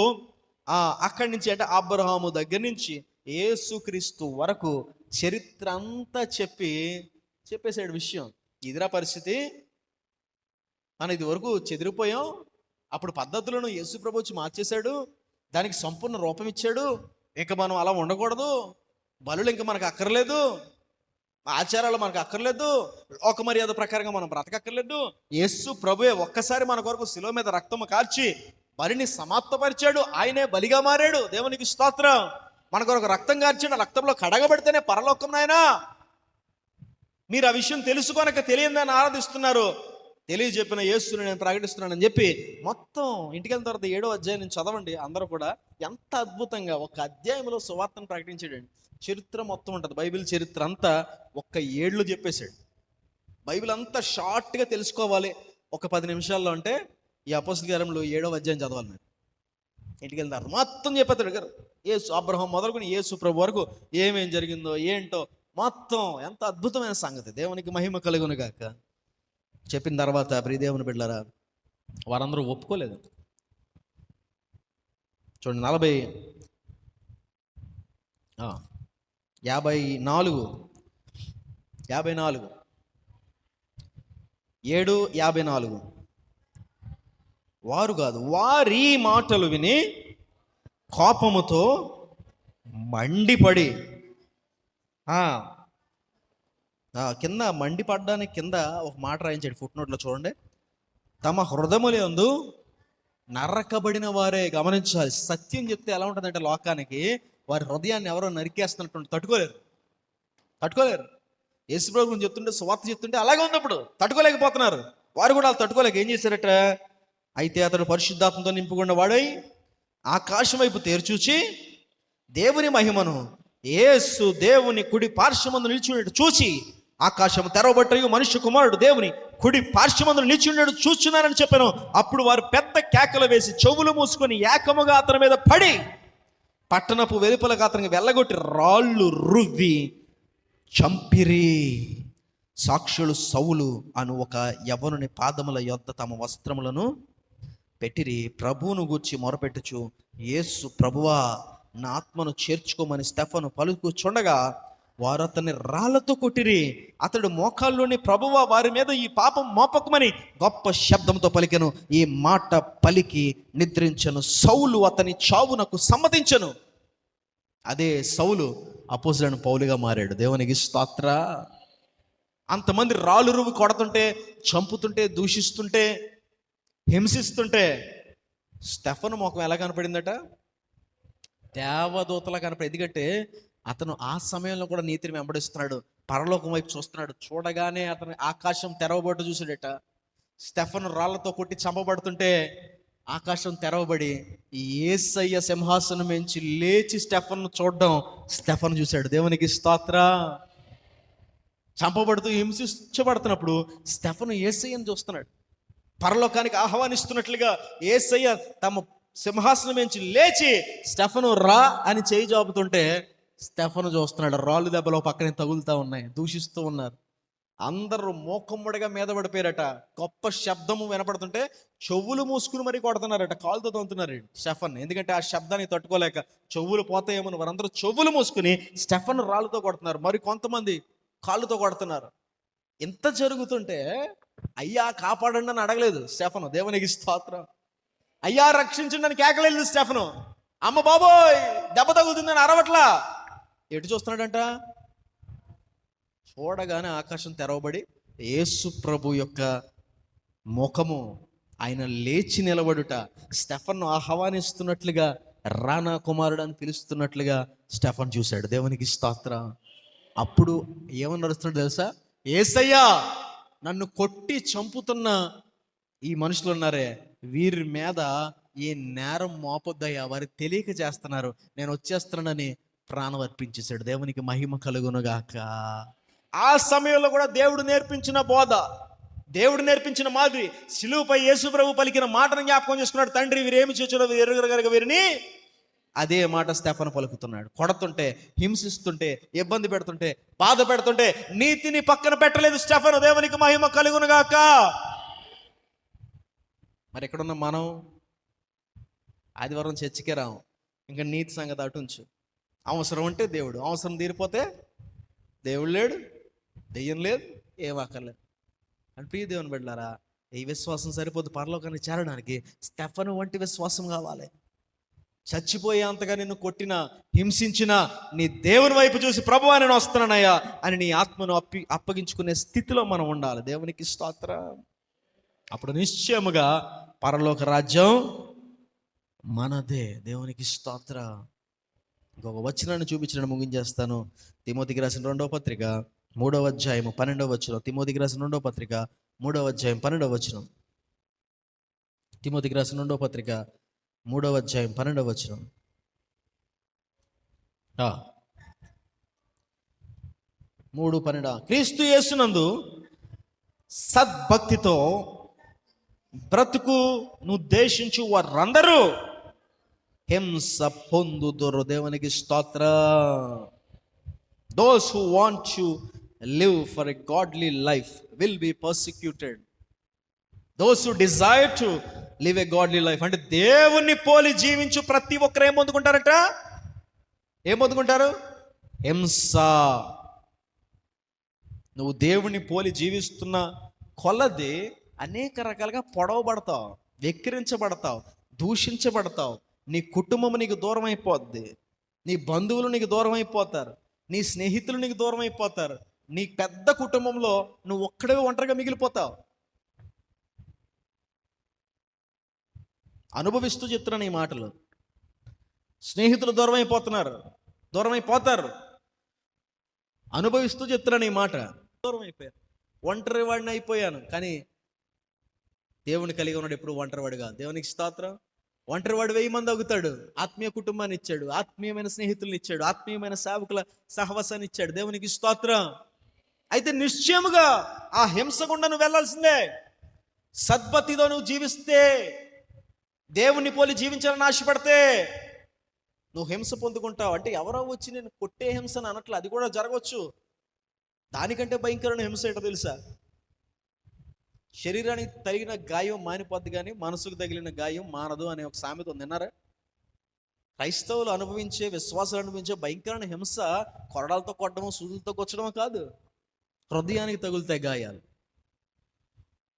అక్కడి నుంచి, అంటే అబ్రహాము దగ్గర నుంచి యేసుక్రీస్తు వరకు చరిత్ర అంతా చెప్పేసాడు విషయం. ఇదిరా పరిస్థితి. మనం ఇది వరకు చెదిరిపోయాం. అప్పుడు పద్ధతులను యేసు ప్రభు వచ్చి మార్చేశాడు, దానికి సంపూర్ణ రూపం ఇచ్చాడు. ఇంకా మనం అలా ఉండకూడదు, బలులు ఇంకా మనకు అక్కర్లేదు, ఆచారాలు మనకు అక్కర్లేదు, లోక మర్యాద ప్రకారంగా మనం బ్రతకక్కర్లేదు. యేసు ప్రభువే ఒక్కసారి మన కొరకు శిలువ మీద రక్తము కార్చి బలిని సమాప్తపరిచాడు. ఆయనే బలిగా మారాడు. దేవునికి స్తోత్రం. మన కొరకు రక్తం కార్చిన రక్తంలో కడగబడితేనే పరలోకం. నాయనా, మీరు ఆ విషయం తెలుసుకోనక తెలియదని ఆరాధిస్తున్నారు. తెలియజెప్పిన యేసుని నేను ప్రకటిస్తున్నానని చెప్పి మొత్తం ఇంటికి వెళ్ళిన తర్వాత 7వ అధ్యాయం నుంచి చదవండి అందరూ కూడా. ఎంత అద్భుతంగా ఒక అధ్యాయంలో సువార్తను ప్రకటించాడండి. చరిత్ర మొత్తం ఉంటుంది, బైబిల్ చరిత్ర అంతా ఒక్క 7లో చెప్పేశాడు. బైబిల్ అంతా షార్ట్గా తెలుసుకోవాలి ఒక 10 నిమిషాల్లో అంటే ఈ అపోస్తల కార్యములు 7వ అధ్యాయం చదవాలి. మీరు ఇంటికి వెళ్ళిన తర్వాత మొత్తం చెప్పేస్తాడు. యేసు అబ్రహాం మొదలుకొని యేసు ప్రభు వరకు ఏమేం జరిగిందో ఏంటో మొత్తం. ఎంత అద్భుతమైన సంగతి. దేవునికి మహిమ కలుగును గాక. చెప్పిన తర్వాత ప్రియ దేవుని బిడ్డలారా, వారందరూ ఒప్పుకోలేదు. చూడండి 54 7:54 వారు కాదు, వారి మాటలు విని కోపముతో మండిపడి, కింద మండిపడ్డానికి కింద ఒక మాట రాయించాడు ఫుట్నోట్లో చూడండి. తమ హృదయములందు నరకబడిన వారే. గమనించాలి, సత్యం చెప్తే ఎలా ఉంటుందంటే లోకానికి వారి హృదయాన్ని ఎవరో నరికేస్తున్నట్టు తట్టుకోలేరు. యేసుప్రభు గురించి చెప్తుంటే, సువార్త చెప్తుంటే అలాగే ఉంది. ఇప్పుడు తట్టుకోలేకపోతున్నారు. వారు కూడా వాళ్ళు తట్టుకోలేక ఏం చేశారట? అయితే అతడు పరిశుద్ధాత్మతో నింపుకున్న వాడై ఆకాశం వైపు తేర్చూచి దేవుని మహిమను యేసు దేవుని కుడి పార్శ్వమందు నిలిచి చూచి, ఆకాశం తెరవబట్టి మనుష్య కుమారుడు దేవుని కుడి పార్శ్వమందు నిలిచి ఉన్నాడు చూచున్నానని చెప్పాను. అప్పుడు వారు పెద్ద కేకలు వేసి చెవులు మూసుకొని ఏకముగా అతని మీద పడి పట్టణపు వెలుపలకు అతనికి వెళ్ళగొట్టి రాళ్ళు రువ్వి చంపిరి. సాక్షులు సౌలు అను ఒక యవ్వనుని పాదముల యొద్ద తమ వస్త్రములను పెట్టిరి. ప్రభువును గూర్చి మొరపెట్టుచు, యేసు ప్రభువా నా ఆత్మను చేర్చుకోమని స్టెఫను పలుకుచుండగా వారు అతన్ని రాళ్లతో కొట్టిరి. అతడు మోకాల్లోని, ప్రభువా వారి మీద ఈ పాపం మోపకమని గొప్ప శబ్దంతో పలికెను. ఈ మాట పలికి నిద్రించను. సౌలు అతని చావునకు సమ్మతించను. అదే సౌలు అపోస్తలుడైన పౌలుగా మారాడు. దేవునికి స్తోత్ర. అంతమంది రాళ్ళు రువ్వి కొడుతుంటే, చంపుతుంటే, దూషిస్తుంటే, హింసిస్తుంటే స్టెఫను ముఖం ఎలా కనపడిందట? దేవదూతలా కనపడి. ఎందుకంటే అతను ఆ సమయంలో కూడా నీతిని వెంబడిస్తున్నాడు, పరలోకం వైపు చూస్తున్నాడు. చూడగానే అతను ఆకాశం తెరవబడి చూసాడట. స్టెఫను రాళ్లతో కొట్టి చంపబడుతుంటే ఆకాశం తెరవబడి యేసయ్య సింహాసనం నుంచి లేచి స్టెఫను చూడడం స్టెఫను చూశాడు. దేవునికి స్తోత్ర. చంపబడుతూ హింసించబడుతున్నప్పుడు స్టెఫను యేసయ్యను చూస్తున్నాడు. పరలోకానికి ఆహ్వానిస్తున్నట్లుగా యేసయ్య తమ సింహాసనం నుంచి లేచి స్టెఫను రా అని చేయి జాపుతుంటే స్టెఫను చూస్తున్నాడు. రాళ్ళు దెబ్బలో పక్కనే తగులుతూ ఉన్నాయి, దూషిస్తూ ఉన్నారు. అందరూ మోకమ్ముడిగా మీద పడిపోయారట. గొప్ప శబ్దము వినపడుతుంటే చెవులు మూసుకుని మరీ కొడుతున్నారట, కాళ్ళతో తొంతున్నారు స్టెఫన్. ఎందుకంటే ఆ శబ్దాన్ని తట్టుకోలేక చెవులు పోతాయేమో వారందరూ చెవులు మూసుకుని స్టెఫన్ రాళ్ళతో కొడుతున్నారు. మరి కొంతమంది కాళ్ళతో కొడుతున్నారు. ఇంత జరుగుతుంటే అయ్యా కాపాడండి అని అడగలేదు స్టెఫను. దేవునికి స్తోత్రం. అయ్యా రక్షించండి అని కేకలేదు స్టెఫను. అమ్మ బాబోయ్ దెబ్బ తగులుతుందని అరవట్లా. ఎటు చూస్తున్నాడంట? చూడగానే ఆకాశం తెరవబడి యేసు ప్రభు యొక్క ముఖము, ఆయన లేచి నిలబడుట, స్టెఫన్ను ఆహ్వానిస్తున్నట్లుగా రానా కుమారుడు అని పిలుస్తున్నట్లుగా స్టెఫన్ చూశాడు. దేవునికి స్తోత్రం. అప్పుడు ఏమని నడుస్తున్నాడు తెలుసా? యేసయ్యా, నన్ను కొట్టి చంపుతున్న ఈ మనుషులు ఉన్నారే, వీరి మీద ఏ నేరం మోపొద్దయ్యా, వారి తెలియక చేస్తున్నారు, నేను వచ్చేస్తున్నానని ప్రాణం అర్పించేశాడు. దేవునికి మహిమ కలుగునుగాక. ఆ సమయంలో కూడా దేవుడు నేర్పించిన బోధ, దేవుడు నేర్పించిన మాదిరి, సిలువపై యేసు ప్రభు పలికిన మాటను జ్ఞాపకం చేసుకున్నాడు. తండ్రి, వీరేమి చేస్తున్నారో వీరు ఎరుగరు గనుక వీరిని. అదే మాట స్టెఫను పలుకుతున్నాడు. కొడుతుంటే, హింసిస్తుంటే, ఇబ్బంది పెడుతుంటే, బాధ పెడుతుంటే నీతిని పక్కన పెట్టలేదు స్టెఫను. దేవునికి మహిమ కలుగునుగాక. మరి ఎక్కడున్న మనం? ఆదివారం చర్చికే రాము, ఇంకా నీతి సంగతి అటుంచు. అవసరం ఉంటే దేవుడు, అవసరం తీరిపోతే దేవుడు లేడు, దెయ్యం లేదు, ఏం అక్కర్లేదు. అని ప్రియ దేవుని బిడ్డలారా, ఈ విశ్వాసం సరిపోదు పరలోకానికి చేరడానికి. స్టెఫను వంటి విశ్వాసం కావాలి. చచ్చిపోయేంతగా నిన్ను కొట్టిన, హింసించిన నీ దేవుని వైపు చూసి, ప్రభువా నేను వస్తున్నానయ్యా అని నీ ఆత్మను అప్పగించుకునే స్థితిలో మనం ఉండాలి. దేవునికి స్తోత్రం. అప్పుడు నిశ్చయముగా పరలోక రాజ్యం మనదే. దేవునికి స్తోత్రం. ఇంకొక వచనాన్ని చూపించడం ముగించేస్తాను. తిమోతికి రాసిన 2వ పత్రిక 3వ అధ్యాయం 12వ వచనం. తిమోతికి రాసిన 2వ పత్రిక 3వ అధ్యాయం 12వ వచనం. తిమోతికి రాసిన 2వ పత్రిక 3వ అధ్యాయం 12వ వచనం. 3:12. క్రీస్తు యేసునందు సద్భక్తితో బ్రతుకు నుద్దేశించు వారందరూ హింస పొందుదురు. దేవునికి స్తోత్రం. Those who want to live for a godly life will be persecuted. Those who desire to live a godly life, అంటే దేవుణ్ణి పోలి జీవించు ప్రతి ఒక్కరు ఏం పొందుకుంటారట? ఏం పొందుకుంటారు? హింస. నువ్వు దేవుణ్ణి పోలి జీవిస్తున్న కొలది అనేక రకాలుగా పొడవబడతావు, వెక్కిరించబడతావు, దూషించబడతావు. నీ కుటుంబం నీకు దూరం అయిపోద్ది, నీ బంధువులు నీకు దూరం అయిపోతారు, నీ స్నేహితులు నీకు దూరం అయిపోతారు. నీ పెద్ద కుటుంబంలో నువ్వు ఒక్కడే ఒంటరిగా మిగిలిపోతావు. అనుభవిస్తూ చెప్తున్నాను ఈ మాటలు. స్నేహితులు దూరం అయిపోతారు. అనుభవిస్తూ చెప్తున్నాను ఈ మాట. దూరం అయిపోయారు. ఒంటరి వాడిని అయిపోయాను. కానీ దేవుని కలిగి ఉన్నాడు ఎప్పుడు ఒంటరివాడు కాదు. దేవునికి స్తోత్రం. ఒంటరివాడు 1000 మంది అవుతాడు. ఆత్మీయ కుటుంబాన్ని ఇచ్చాడు, ఆత్మీయమైన స్నేహితులను ఇచ్చాడు, ఆత్మీయమైన సేవకుల సహవాసాన్ని ఇచ్చాడు. దేవునికి స్తోత్రం. అయితే నిశ్చయముగా ఆ హింస గుండా నువ్వు వెళ్ళాల్సిందే. సద్భక్తితో నువ్వు జీవిస్తే, దేవుణ్ణి పోలి జీవించాలని ఆశపడితే నువ్వు హింస పొందుకుంటావు. అంటే ఎవరో వచ్చి నేను కొట్టే హింసను అనట్లే, అది కూడా జరగవచ్చు. దానికంటే భయంకరమైన హింస ఏంటో తెలుసా? శరీరానికి తగిలిన గాయం మానిపోద్ది కానీ మనసుకు తగిలిన గాయం మానదు అనే ఒక సామెత ఉంది. విన్నారా? క్రైస్తవులు అనుభవించే, విశ్వాసాలు అనుభవించే భయంకరమైన హింస కొరడాలతో కొట్టడం, సూదులతో కొచ్చడం కాదు, హృదయానికి తగులుతాయి గాయాలు.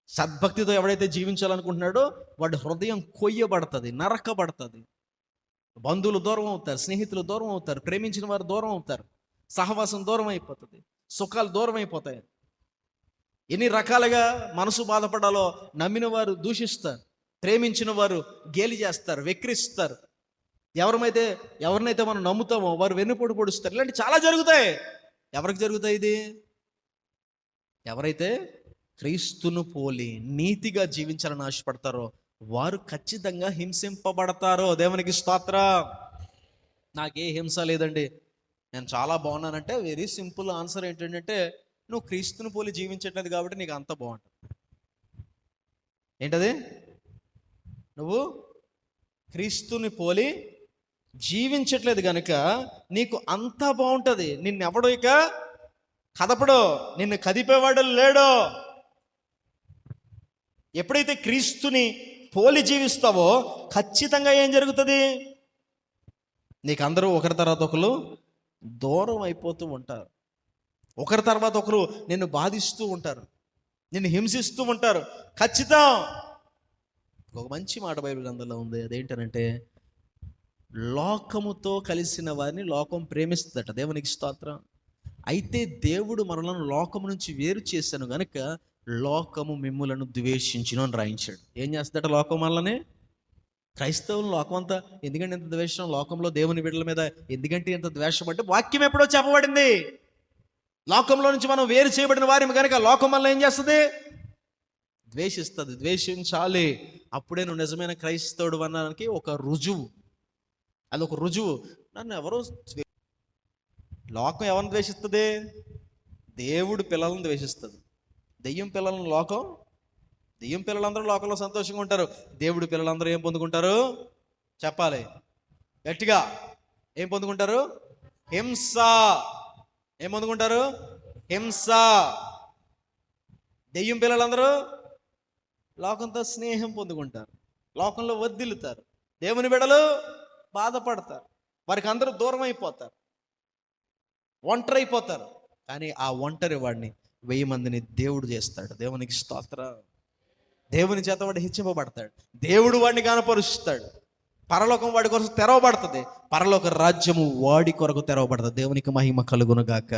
సద్భక్తితో ఎవడైతే జీవించాలనుకుంటున్నాడో వాడి హృదయం కొయ్యబడుతుంది, నరకబడుతుంది. బంధువులు దూరం అవుతారు, స్నేహితులు దూరం అవుతారు, ప్రేమించిన వారు దూరం అవుతారు, సహవాసం దూరం అయిపోతుంది, సుఖాలు దూరం అయిపోతాయి. ఎన్ని రకాలుగా మనసు బాధపడాలో నమ్మిన వారు దూషిస్తారు, ప్రేమించిన వారు గేలి చేస్తారు, వెక్కిరిస్తారు. ఎవరినైతే మనం నమ్ముతామో వారు వెన్నుపోటు పొడుస్తారు. ఇలాంటి చాలా జరుగుతాయి. ఎవరికి జరుగుతాయి ఇది? ఎవరైతే క్రీస్తును పోలి నీతిగా జీవించాలని ఆశపడతారో వారు ఖచ్చితంగా హింసింపబడతారో. దేవునికి స్తోత్రం. నాకే హింస లేదండి, నేను చాలా బాగున్నానంటే వెరీ సింపుల్ ఆన్సర్ ఏంటంటే, నువ్వు క్రీస్తుని పోలి జీవించట్లేదు కాబట్టి నీకు అంత బాగుంటుంది. ఏంటది? నువ్వు క్రీస్తుని పోలి జీవించట్లేదు కనుక నీకు అంతా బాగుంటుంది. నిన్నెవడో ఇక కదపడో, నిన్ను కదిపేవాడు లేడో. ఎప్పుడైతే క్రీస్తుని పోలి జీవిస్తావో ఖచ్చితంగా ఏం జరుగుతుంది? నీకు అందరూ ఒకరి తర్వాత ఒకరు దూరం అయిపోతూ ఉంటారు. ఒకరి తర్వాత ఒకరు నిన్ను బాధిస్తూ ఉంటారు, నిన్ను హింసిస్తూ ఉంటారు. ఖచ్చితం. ఒక మంచి మాట బైబిల్ గ్రంథంలో ఉంది. అదేంటనంటే, లోకముతో కలిసిన వారిని లోకం ప్రేమిస్తుందట. దేవునికి స్తోత్రం. అయితే దేవుడు మనలను లోకము నుంచి వేరు చేశాను గనుక లోకము మిమ్ములను ద్వేషించును అని రాయించాడు. ఏం చేస్తుందట లోకం మనల్ని? క్రైస్తవులు లోకం అంతా ఎందుకంటే ఇంత ద్వేషం, లోకంలో దేవుని బిడ్డల మీద ఎందుకంటే ఇంత ద్వేషం అంటే వాక్యం ఎప్పుడో చెప్పబడింది. లోకంలో నుంచి మనం వేరు చేయబడిన వారిని కనుక లోకం వల్ల ఏం చేస్తుంది? ద్వేషిస్తుంది. ద్వేషించాలి. అప్పుడే నువ్వు నిజమైన క్రైస్తవుడు అనడానికి ఒక రుజువు. అదొక రుజువు. నన్ను ఎవరో లోకం ఎవరిని ద్వేషిస్తుంది? దేవుడు పిల్లలను ద్వేషిస్తుంది. దెయ్యం పిల్లలను లోకం, దెయ్యం పిల్లలందరూ లోకంలో సంతోషంగా ఉంటారు. దేవుడు పిల్లలందరూ ఏం పొందుకుంటారు? చెప్పాలి గట్టిగా. ఏం పొందుకుంటారు? హింస. ఏం పొందుకుంటారు? హింస. దెయ్యం పిల్లలందరూ లోకంతో స్నేహం పొందుకుంటారు, లోకంలో వర్ధిల్లుతారు. దేవుని బిడ్డలు బాధపడతారు, వారికి అందరూ దూరం అయిపోతారు, ఒంటరి అయిపోతారు. కానీ ఆ ఒంటరి వాడిని 1000 మందిని దేవుడు చేస్తాడు. దేవునికి స్తోత్రం. దేవుని చేత వాడు హెచ్చింపబడతాడు. దేవుడు వాడిని కనపరుస్తాడు. పరలోకం వాడి కొరకు తెరవబడుతుంది. పరలోక రాజ్యము వాడి కొరకు తెరవబడుతుంది. దేవునికి మహిమ కలుగునుగాక.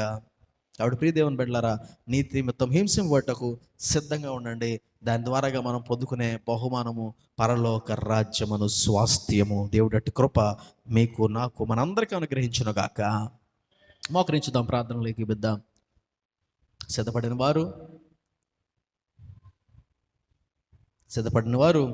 కాబట్టి ప్రియ దేవుని బిడ్డలారా, నీతి నిమిత్తం హింసింపబడటకు సిద్ధంగా ఉండండి. దాని ద్వారాగా మనం పొందుకునే బహుమానము పరలోక రాజ్యమును, స్వాస్థ్యము. దేవుడి అట్టి కృప మీకు, నాకు, మనందరికీ అనుగ్రహించునుగాక. మోకరించుదాం, ప్రార్థనలోకి బిద్దాం. సిద్ధపడిన వారు